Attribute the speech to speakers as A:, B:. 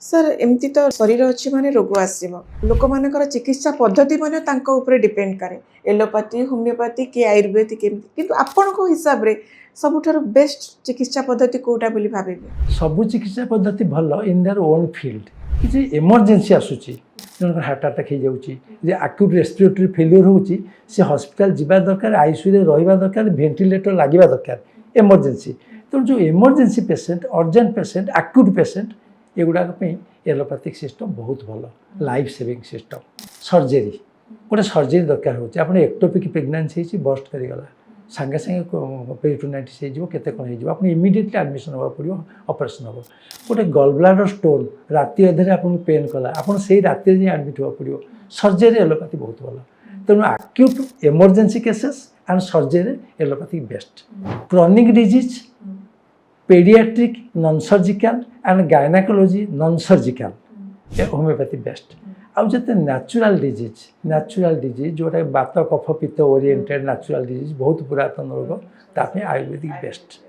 A: Sir एमती तो शरीर अच्छी माने रोग आसो लोक मान चिकित्सा पद्धति डिपेंड करे एलोपैथी होमियोपैथी कि आयुर्वेदिक किंतु आपण को हिसाब रे सबुठार बेस्ट चिकित्सा पद्धति कोटा बोली भाबेबे
B: सबु चिकित्सा पद्धति भल इन देयर ओन फील्ड कि इमरजेंसी आसूची जन हार्ट अटैक हो जाऊँगी आक्यूट रेस्पिरेटरी फेल्यूर होची से हॉस्पिटल जीवा दरकार आईसीयू रे रहिबा दरकार वेंटिलेटर लागिबा दरकार इमरजेंसी तो जो emergency patient urgent patient acute patient एगुड़ाक एलोपैथिक सिस्टम बहुत भल लाइफ सेविंग सिस्टम सर्जरी गोटे सर्जरी दरकार होची आपण एक्टोपिक प्रेगनेंसी बस्ट करीगला सांगे सांगे पेरिटोनाइटिस हो केते कौन हो इमिडिएटली एडमिशन होगा पड़ो ऑपरेशन हम गोटे गल ब्लाडर स्टोन राति अधे आपको पेन कला आप से राति एडमिट होगा पड़ो सर्जरी एलोपैथी बहुत भल तेणु acute emergency cases and surgery allopathy best chronic disease paediatric non surgical and gynaecology non surgical homoeopathy best आउ जते नेचुरल डिजीज जोटा बात कफ पित्त ओरिएंटेड नेचुरल डिजीज बहुत पुरातन रोग तापे आयुर्वेदिक बेस्ट।